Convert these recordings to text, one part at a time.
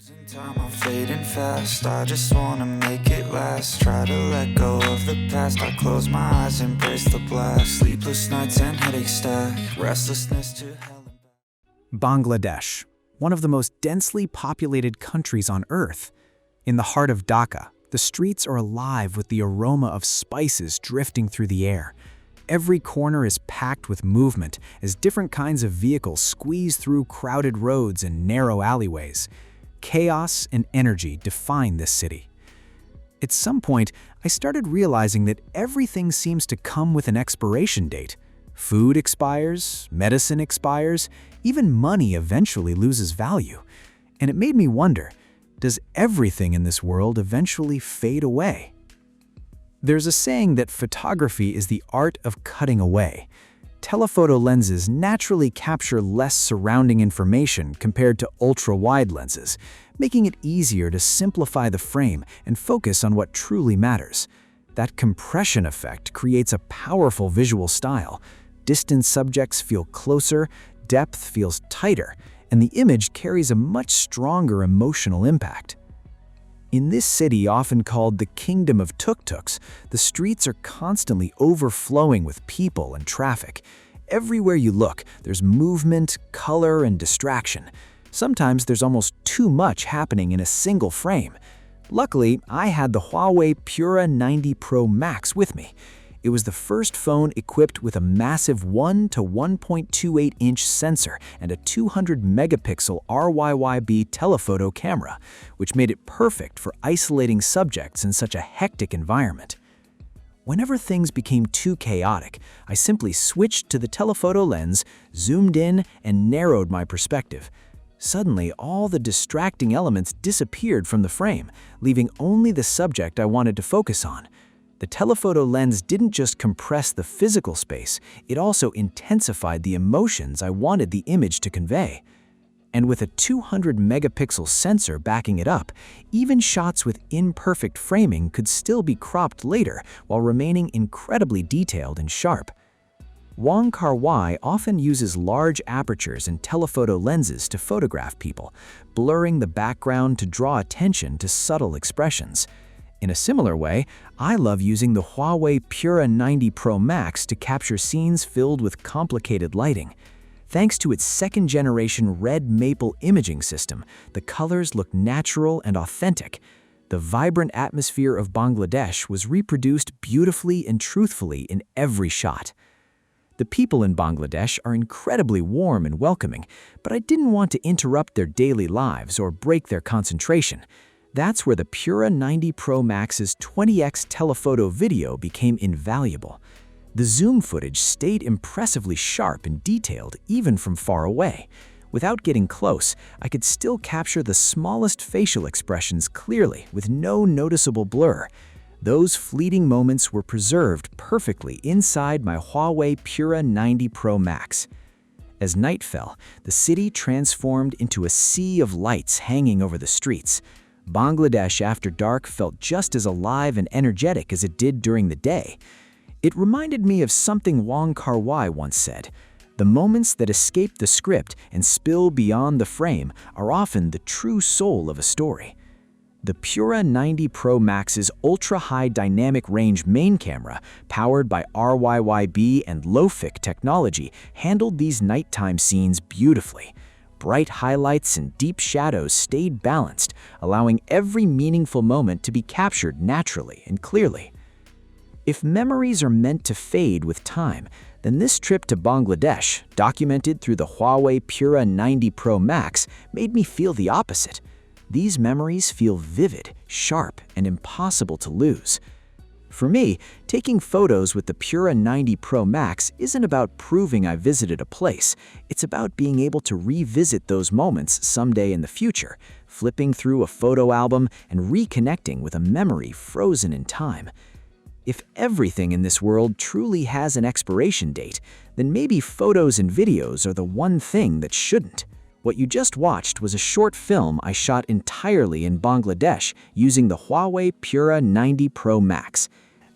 Losing time, I'm fading fast. I just wanna make it last. Try to let go of the past. I close my eyes, embrace the blast. Sleepless nights and headaches stack. Restlessness to hell and back. Bangladesh, one of the most densely populated countries on Earth. In the heart of Dhaka, the streets are alive with the aroma of spices drifting through the air. Every corner is packed with movement as different kinds of vehicles squeeze through crowded roads and narrow alleyways. Chaos and energy define this city. At some point, I started realizing that everything seems to come with an expiration date. Food expires, medicine expires, even money eventually loses value. And it made me wonder, does everything in this world eventually fade away? There's a saying that photography is the art of cutting away. Telephoto lenses naturally capture less surrounding information compared to ultra-wide lenses, making it easier to simplify the frame and focus on what truly matters. That compression effect creates a powerful visual style. Distant subjects feel closer, depth feels tighter, and the image carries a much stronger emotional impact. In this city, often called the Kingdom of Tuk-tuks, the streets are constantly overflowing with people and traffic. Everywhere you look, there's movement, color, and distraction. Sometimes there's almost too much happening in a single frame. Luckily, I had the Huawei Pura 90 Pro Max with me. It was the first phone equipped with a massive 1 to 1.28-inch sensor and a 200-megapixel RYYB telephoto camera, which made it perfect for isolating subjects in such a hectic environment. Whenever things became too chaotic, I simply switched to the telephoto lens, zoomed in, and narrowed my perspective. Suddenly, all the distracting elements disappeared from the frame, leaving only the subject I wanted to focus on. The telephoto lens didn't just compress the physical space, it also intensified the emotions I wanted the image to convey. And with a 200-megapixel sensor backing it up, even shots with imperfect framing could still be cropped later while remaining incredibly detailed and sharp. Wong Kar-wai often uses large apertures and telephoto lenses to photograph people, blurring the background to draw attention to subtle expressions. In a similar way, I love using the Huawei Pura 90 Pro Max to capture scenes filled with complicated lighting. Thanks to its second-generation red maple imaging system, the colors look natural and authentic. The vibrant atmosphere of Bangladesh was reproduced beautifully and truthfully in every shot. The people in Bangladesh are incredibly warm and welcoming, but I didn't want to interrupt their daily lives or break their concentration. That's where the Pura 90 Pro Max's 20x telephoto video became invaluable. The zoom footage stayed impressively sharp and detailed even from far away. Without getting close, I could still capture the smallest facial expressions clearly with no noticeable blur. Those fleeting moments were preserved perfectly inside my Huawei Pura 90 Pro Max. As night fell, the city transformed into a sea of lights hanging over the streets. Bangladesh after dark felt just as alive and energetic as it did during the day. It reminded me of something Wong Kar-wai once said, "The moments that escape the script and spill beyond the frame are often the true soul of a story." The Pura 90 Pro Max's ultra-high dynamic range main camera, powered by RYYB and low-fic technology, handled these nighttime scenes beautifully. Bright highlights and deep shadows stayed balanced, allowing every meaningful moment to be captured naturally and clearly. If memories are meant to fade with time, then this trip to Bangladesh, documented through the Huawei Pura 90 Pro Max, made me feel the opposite. These memories feel vivid, sharp, and impossible to lose. For me, taking photos with the Pura 90 Pro Max isn't about proving I visited a place. It's about being able to revisit those moments someday in the future, flipping through a photo album and reconnecting with a memory frozen in time. If everything in this world truly has an expiration date, then maybe photos and videos are the one thing that shouldn't. What you just watched was a short film I shot entirely in Bangladesh using the Huawei Pura 90 Pro Max.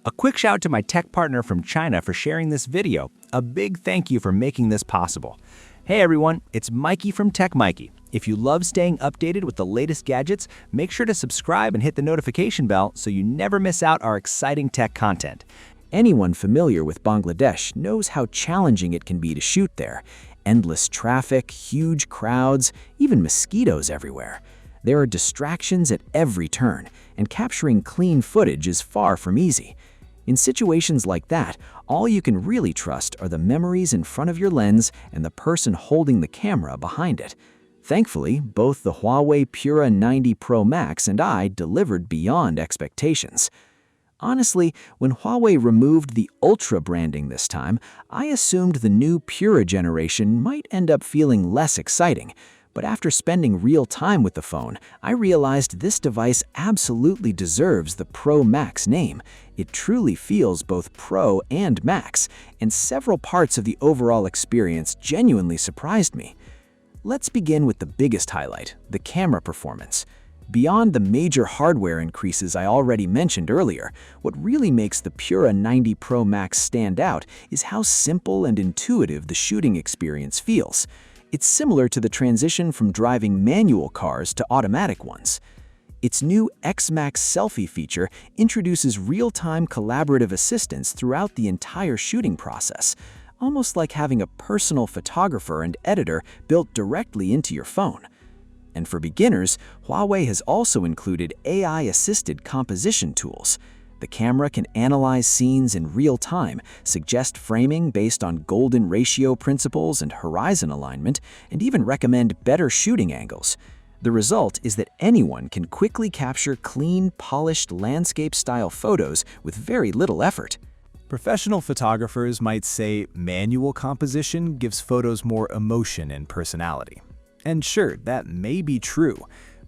A quick shout out to my tech partner from China for sharing this video. A big thank you for making this possible. Hey everyone, it's Maiky from techmaiky. If you love staying updated with the latest gadgets, make sure to subscribe and hit the notification bell so you never miss out our exciting tech content. Anyone familiar with Bangladesh knows how challenging it can be to shoot there. Endless traffic, huge crowds, even mosquitoes everywhere. There are distractions at every turn, and capturing clean footage is far from easy. In situations like that, all you can really trust are the memories in front of your lens and the person holding the camera behind it. Thankfully, both the Huawei Pura 90 Pro Max and I delivered beyond expectations. Honestly, when Huawei removed the Ultra branding this time, I assumed the new Pura generation might end up feeling less exciting. But after spending real time with the phone, I realized this device absolutely deserves the Pro Max name. It truly feels both Pro and Max, and several parts of the overall experience genuinely surprised me. Let's begin with the biggest highlight, the camera performance. Beyond the major hardware increases I already mentioned earlier, what really makes the Pura 90 Pro Max stand out is how simple and intuitive the shooting experience feels. It's similar to the transition from driving manual cars to automatic ones. Its new X-Max selfie feature introduces real-time collaborative assistance throughout the entire shooting process, almost like having a personal photographer and editor built directly into your phone. And for beginners, Huawei has also included AI-assisted composition tools. The camera can analyze scenes in real time, suggest framing based on golden ratio principles and horizon alignment, and even recommend better shooting angles. The result is that anyone can quickly capture clean, polished landscape-style photos with very little effort. Professional photographers might say manual composition gives photos more emotion and personality. And sure, that may be true,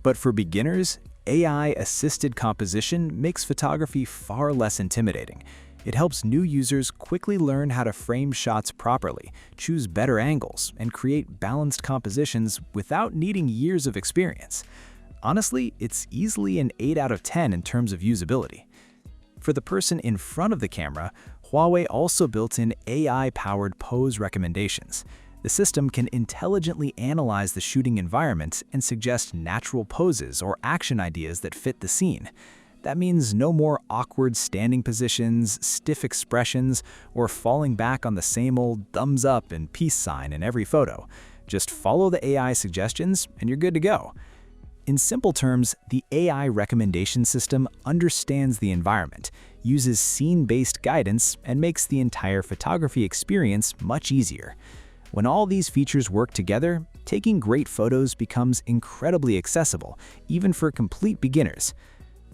but for beginners, AI-assisted composition makes photography far less intimidating. It helps new users quickly learn how to frame shots properly, choose better angles, and create balanced compositions without needing years of experience. Honestly, it's easily an 8 out of 10 in terms of usability. For the person in front of the camera, Huawei also built in AI-powered pose recommendations. The system can intelligently analyze the shooting environment and suggest natural poses or action ideas that fit the scene. That means no more awkward standing positions, stiff expressions, or falling back on the same old thumbs up and peace sign in every photo. Just follow the AI suggestions and you're good to go. In simple terms, the AI recommendation system understands the environment, uses scene-based guidance, and makes the entire photography experience much easier. When all these features work together, taking great photos becomes incredibly accessible, even for complete beginners.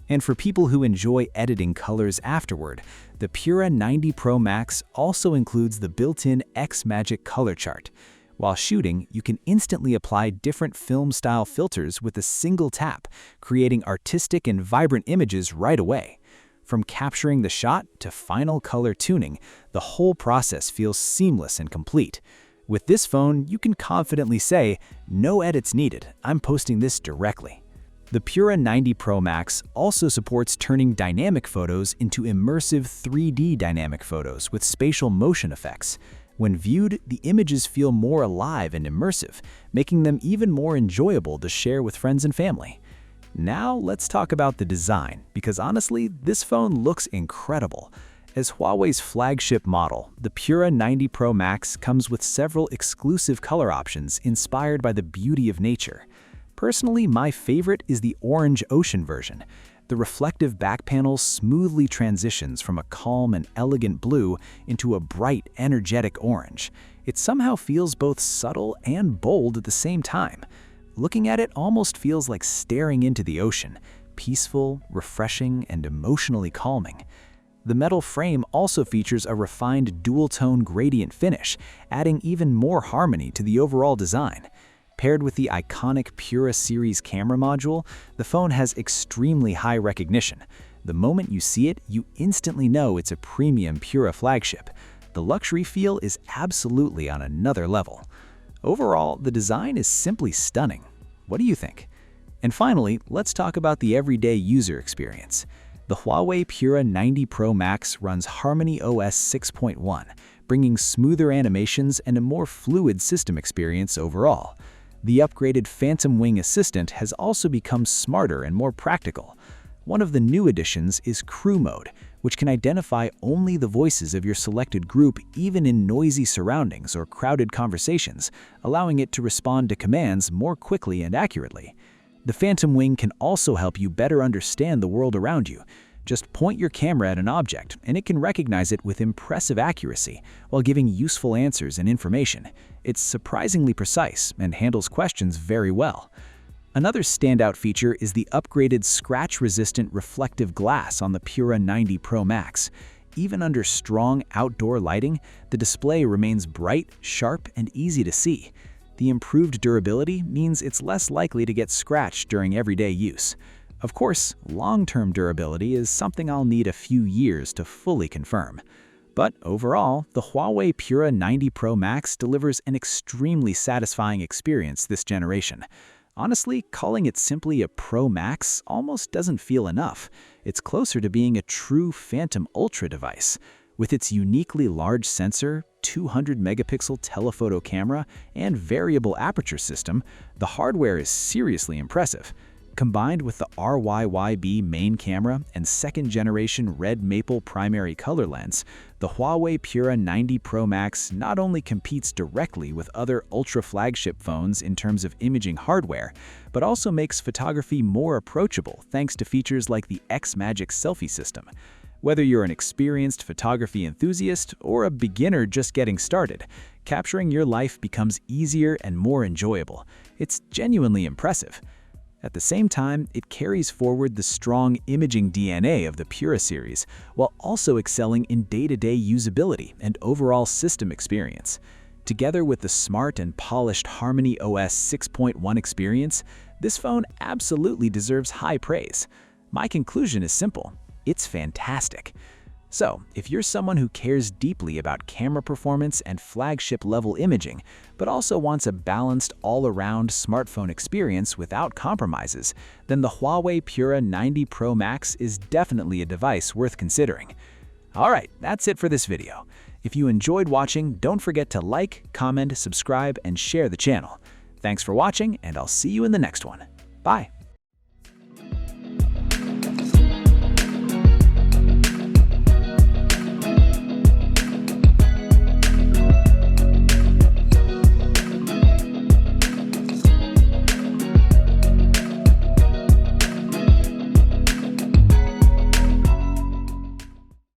And for people who enjoy editing colors afterward, the Pura 90 Pro Max also includes the built-in X-Magic color chart. While shooting, you can instantly apply different film-style filters with a single tap, creating artistic and vibrant images right away. From capturing the shot to final color tuning, the whole process feels seamless and complete. With this phone, you can confidently say, "No edits needed, I'm posting this directly." The Pura 90 Pro Max also supports turning dynamic photos into immersive 3D dynamic photos with spatial motion effects. When viewed, the images feel more alive and immersive, making them even more enjoyable to share with friends and family. Now let's talk about the design, because honestly, this phone looks incredible. As Huawei's flagship model, the Pura 90 Pro Max comes with several exclusive color options inspired by the beauty of nature. Personally, my favorite is the Orange Ocean version. The reflective back panel smoothly transitions from a calm and elegant blue into a bright, energetic orange. It somehow feels both subtle and bold at the same time. Looking at it almost feels like staring into the ocean, peaceful, refreshing, and emotionally calming. The metal frame also features a refined dual-tone gradient finish, adding even more harmony to the overall design. Paired with the iconic Pura series camera module, the phone has extremely high recognition. The moment you see it, you instantly know it's a premium Pura flagship. The luxury feel is absolutely on another level. Overall, the design is simply stunning. What do you think? And finally, let's talk about the everyday user experience. The Huawei Pura 90 Pro Max runs HarmonyOS 6.1, bringing smoother animations and a more fluid system experience overall. The upgraded Phantom Wing Assistant has also become smarter and more practical. One of the new additions is Crew Mode, which can identify only the voices of your selected group even in noisy surroundings or crowded conversations, allowing it to respond to commands more quickly and accurately. The Phantom Wing can also help you better understand the world around you. Just point your camera at an object, and it can recognize it with impressive accuracy while giving useful answers and information. It's surprisingly precise and handles questions very well. Another standout feature is the upgraded scratch-resistant reflective glass on the Pura 90 Pro Max. Even under strong outdoor lighting, the display remains bright, sharp, and easy to see. The improved durability means it's less likely to get scratched during everyday use. Of course, long-term durability is something I'll need a few years to fully confirm. But overall, the Huawei Pura 90 Pro Max delivers an extremely satisfying experience this generation. Honestly, calling it simply a Pro Max almost doesn't feel enough. It's closer to being a true Phantom Ultra device. With its uniquely large sensor, 200-megapixel telephoto camera, and variable aperture system, the hardware is seriously impressive. Combined with the RYYB main camera and second-generation red maple primary color lens, the Huawei Pura 90 Pro Max not only competes directly with other ultra-flagship phones in terms of imaging hardware, but also makes photography more approachable thanks to features like the X-Magic selfie system. Whether you're an experienced photography enthusiast or a beginner just getting started, capturing your life becomes easier and more enjoyable. It's genuinely impressive. At the same time, it carries forward the strong imaging DNA of the Pura series, while also excelling in day-to-day usability and overall system experience. Together with the smart and polished HarmonyOS 6.1 experience, this phone absolutely deserves high praise. My conclusion is simple: it's fantastic. So, if you're someone who cares deeply about camera performance and flagship-level imaging, but also wants a balanced all-around smartphone experience without compromises, then the Huawei Pura 90 Pro Max is definitely a device worth considering. Alright, that's it for this video. If you enjoyed watching, don't forget to like, comment, subscribe, and share the channel. Thanks for watching, and I'll see you in the next one. Bye!